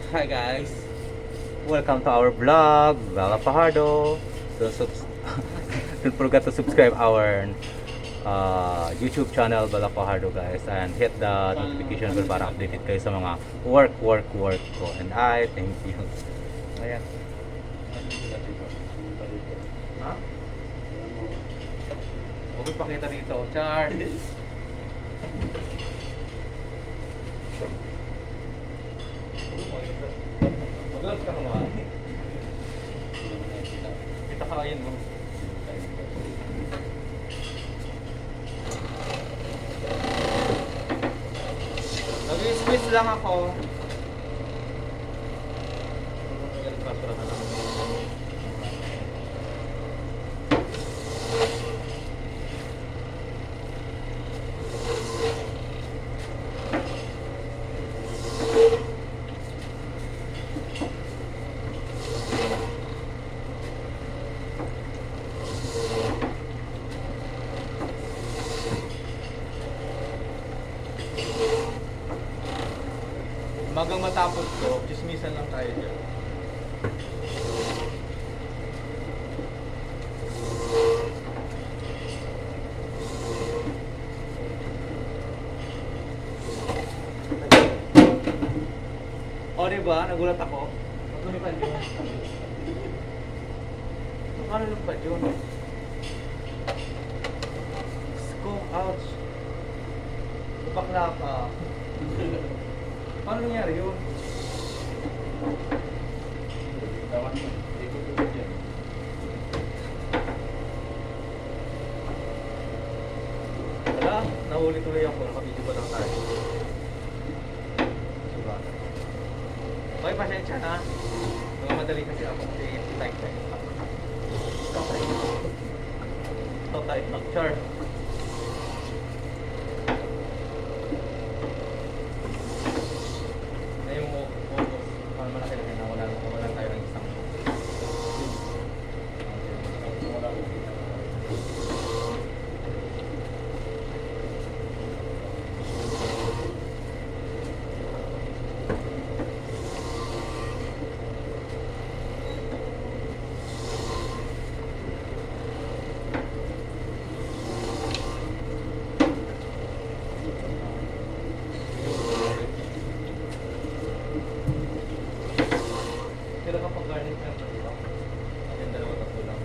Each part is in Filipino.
Hi guys, welcome to our vlog, Bala Fajardo. Don't forget to subscribe our YouTube channel Bala Fajardo guys, and hit the notification bell para updated kayo sa mga work ko. And I thank you. Ayan. Ha? Huwag mo pakita dito, Char. Mag-vlog ka naman. Kita ka yun mo. Nag-squeeze lang ako. Magang matapos ko, chismisan lang tayo dyan. O diba, nagulat ako. Lumipad yun. Paano lumipad yun? Scope, ouch. Bakla ka. Paano nangyari yun? Wala, nahuli tuloy ako. Nakabidyo pa lang tayo. Diba? Okay, pasensya na. Nagmamadali kasi ako kasi like time. Stop tayo. Char. Kira kapag garnet ka na dito. Ayan, dalawa tatlo lang.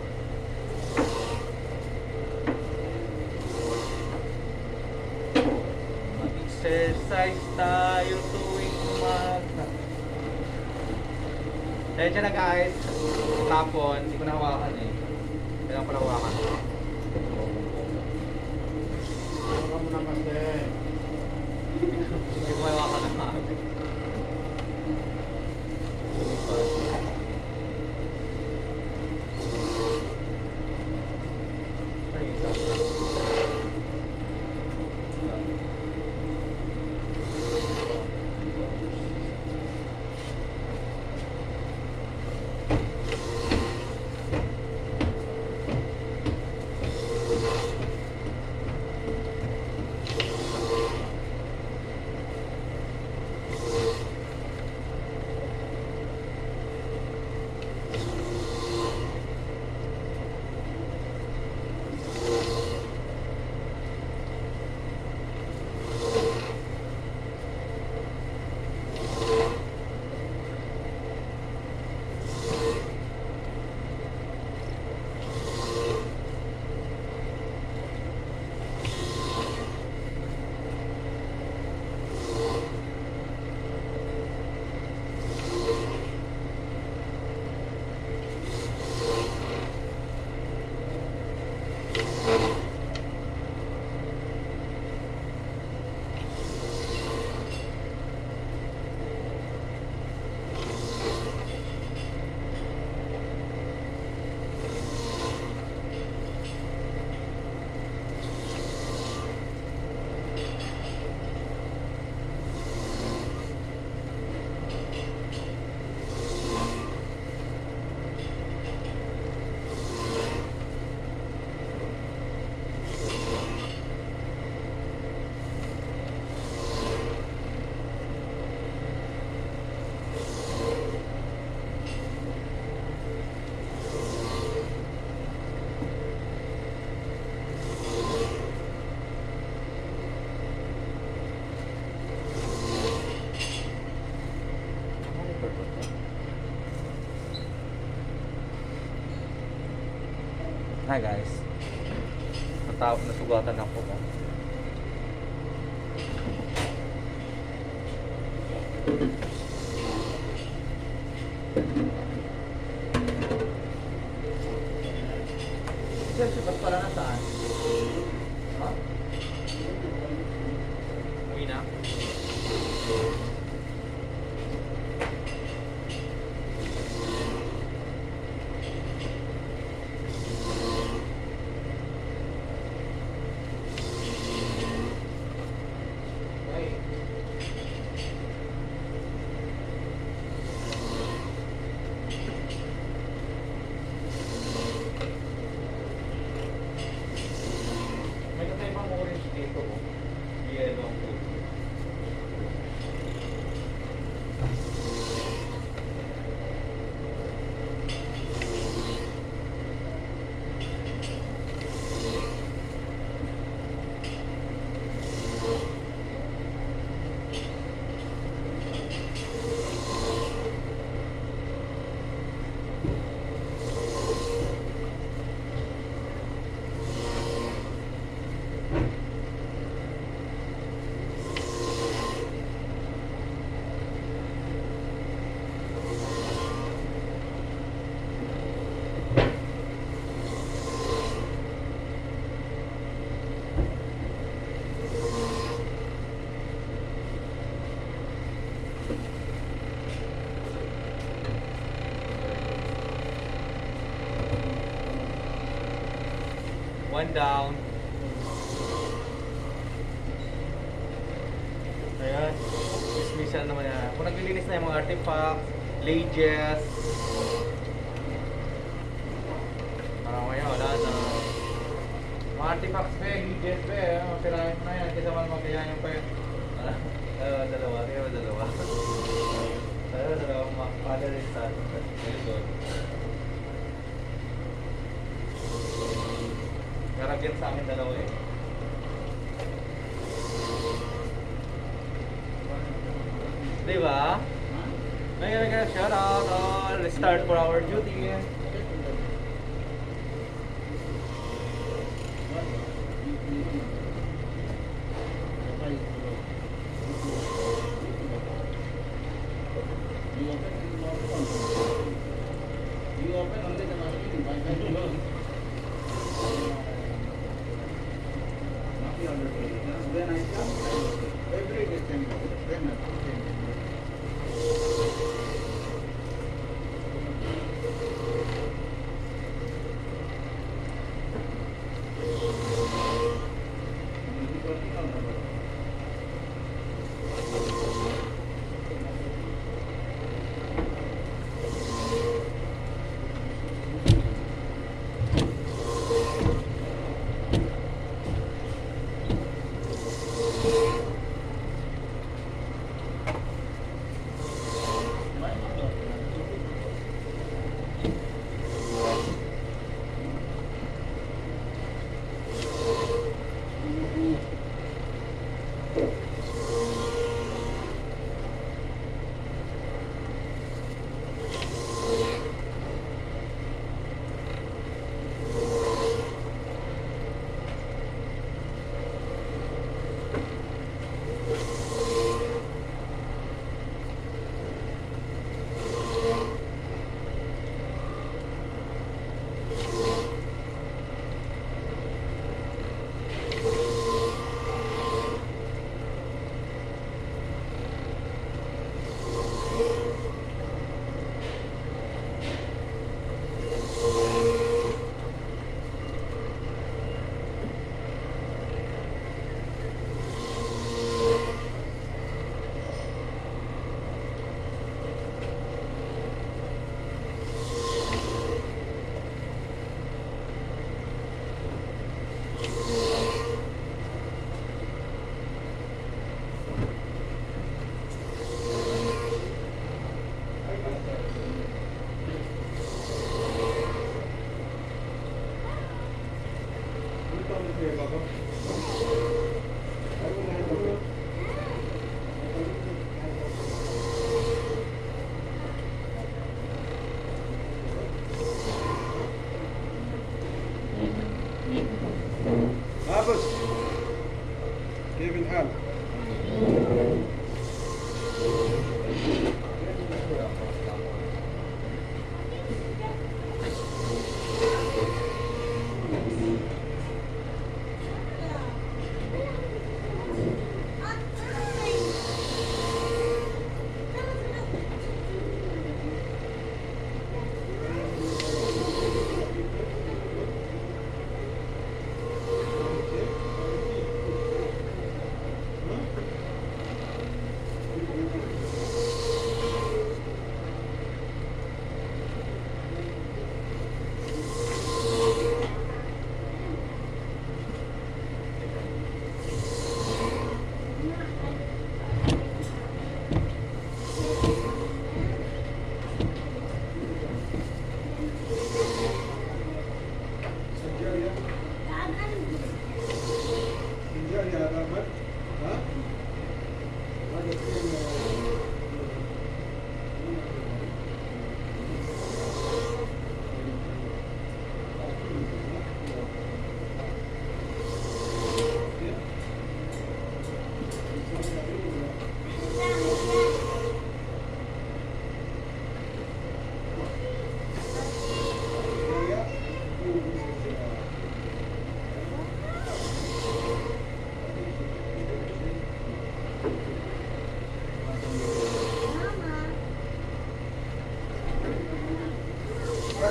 Mag-exercise tayo tuwing umaga. Dahil dyan na guys, tapon, hindi ko nahawakan eh. Kailangan ko nahawakan. Ano mo na kasi? Hindi ko mahawakan ng maaga. Hi guys. Nasugatan ako ko. Sir, sipas pala na saan? Ha? Uwi na? Ay. May kakaibang orange dito. Yellow ang puso. One down. Ayan. Dismissal naman yan. Kung naglilinis na yung mga artifacts, lages. Parang kaya wala na. Mga artifacts be, lages be. Masirahin mo na yan. Kasi naman magayan yung pa yun. Dalawa. Kaya dalawa. Dalawa. Father and son. Very good. Karagyan sa amin dalawa eh. Diba? Ngayon, shout out all. Let's start for our duty. When I come, every December, then I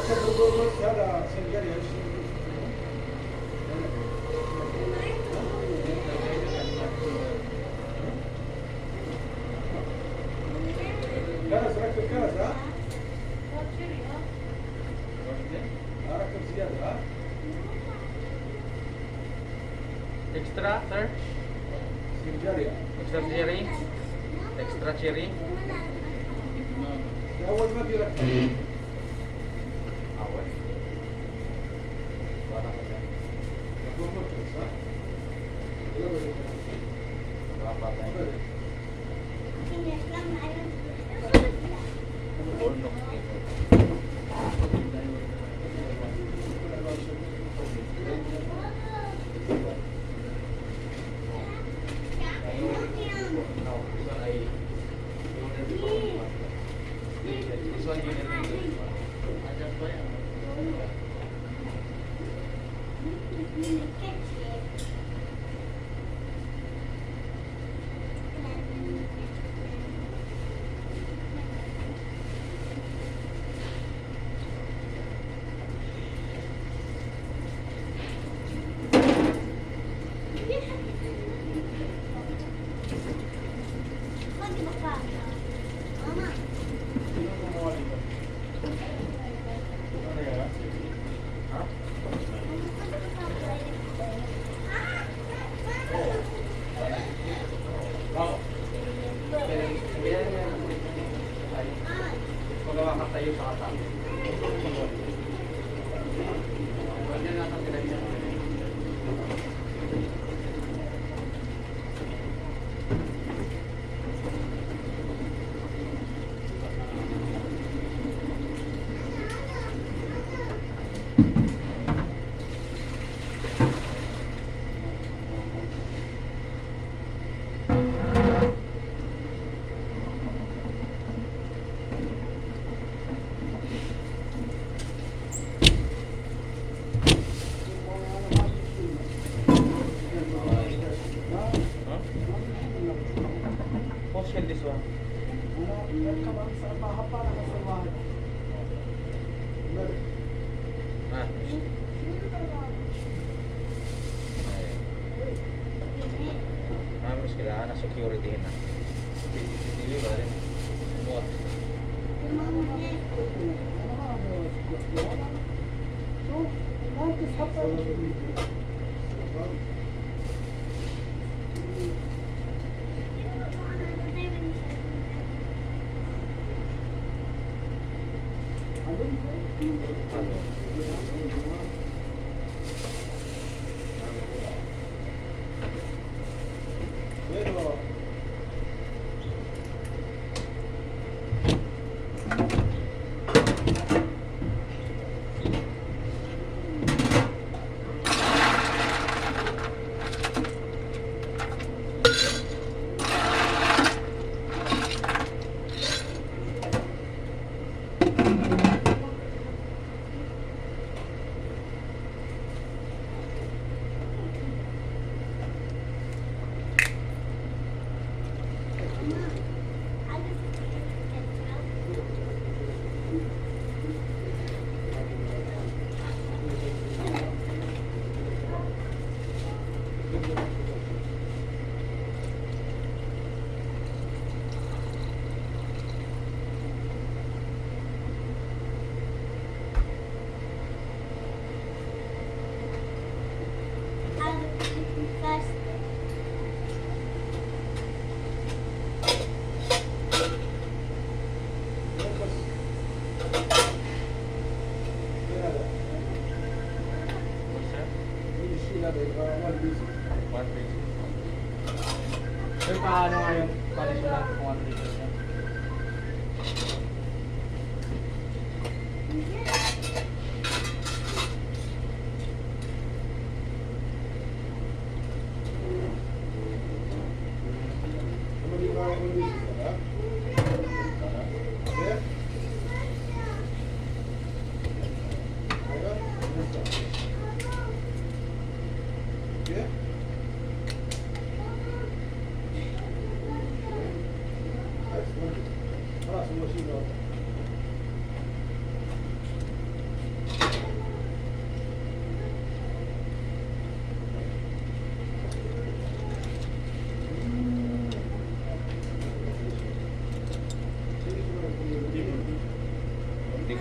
Akşam bulduğumuz ya da sen gel ya. Karas, rakip karas ha? Rakip ziyade ha? Extra, sir? Sinjari ya. Extra cherry? Extra cherry? Ya awal ma fi rakip. Awas. Barang aja. Bulduğumuz ha? Berapa banyak? Ini Islam ayam. Bonok. Mama. Magawa tayo sa kasama. Ganyan nga ang pinagyan. Portion this one. Ah. Harus kailangan na security na. Dili ba rin? Muot. Pero One piece. Pero paano nga yung traditional kung one piece niya?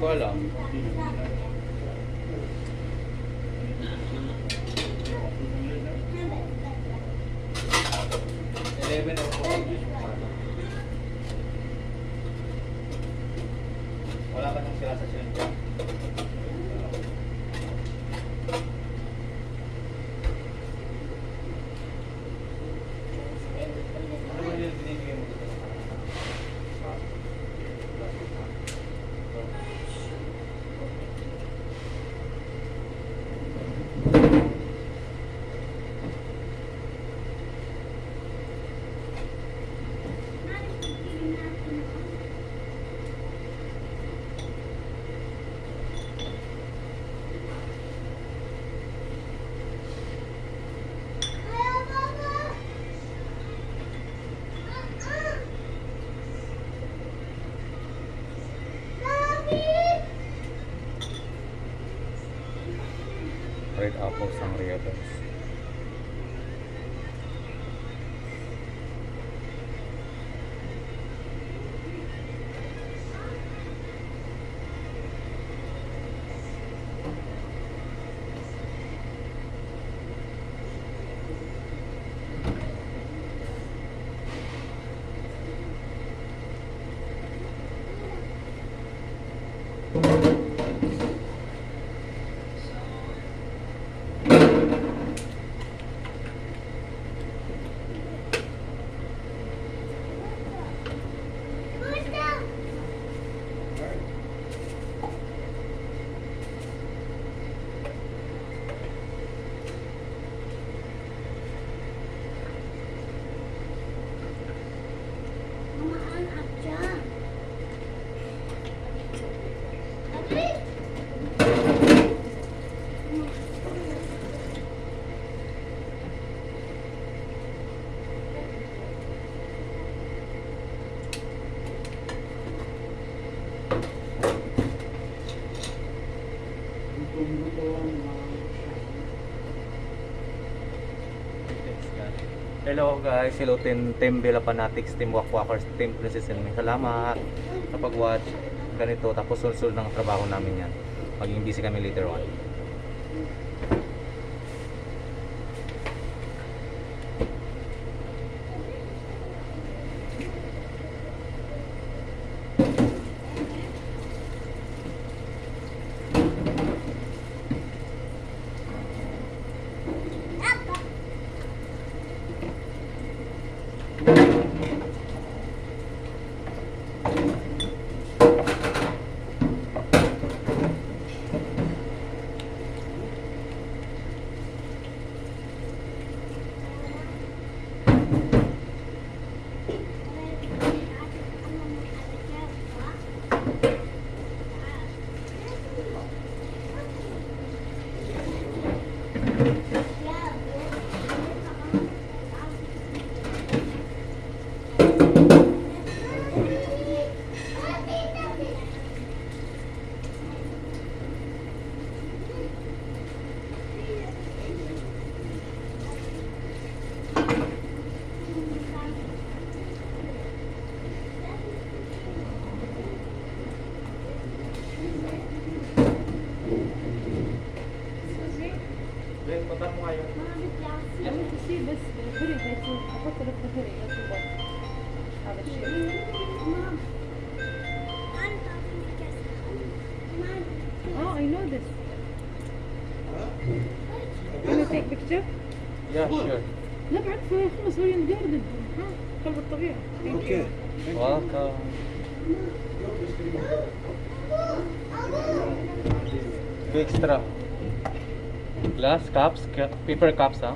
ko alam. 11 o 4. Wala ka nang sila sa sila. Ano ba yung binibigay mo dito? Red apple sangria guys. Hello guys, hello Team Bella Fanatics, Team Wakwakers, Team Princess and May. Salamat sa pag-watch ganito, tapos sul-sul ng trabaho namin yan. Maging busy kami later on. Ben, punta mo ngayon. I want to see this hoodie that's أحط لك الهودي let's see what هذا الشيء. Oh, I know this. Can I take picture? Yeah, sure. لا بعرفه خلص هو ينقرض ها قلب الطبيعة. Thank you. Welcome. Extra. Glass cups, paper cups, huh?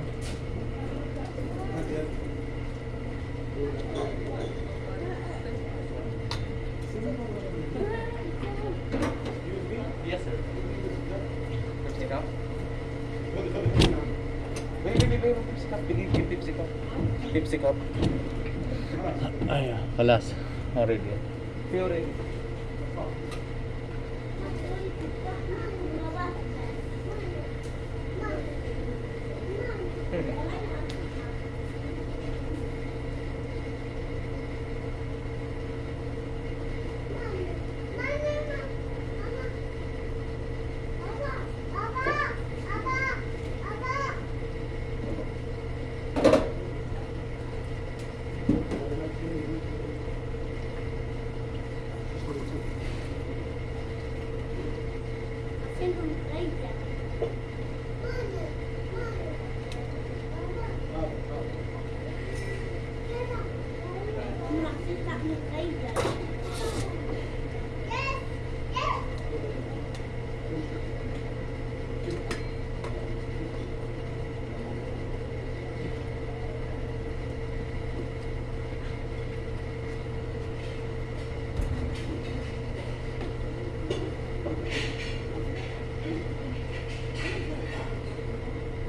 Yes, sir. Pepsi cup? Wait, Pepsi cup. Bigay Pepsi cup. Pepsi cup. Ay, kalas. Already. Already. متغير. عمرك تطلع متغير.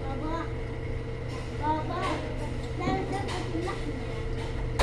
بابا بابا لا دقة اللحمة. ماما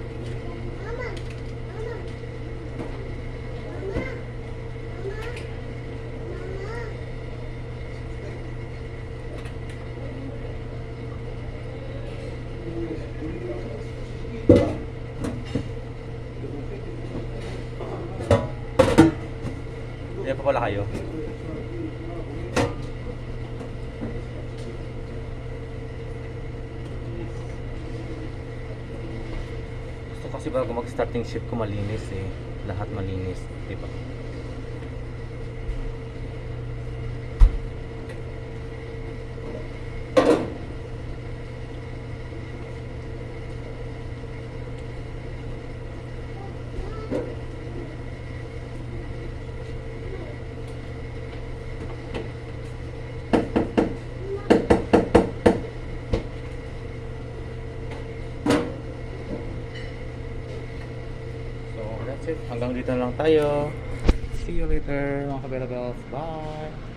ماما ماما ماما ماما Yan pa pala kayo. Gusto kasi bago mag-starting shift ko malinis eh. Lahat malinis, di ba? So that's it. Hanggang dito na lang tayo. See you later mga kabelabels. Bye!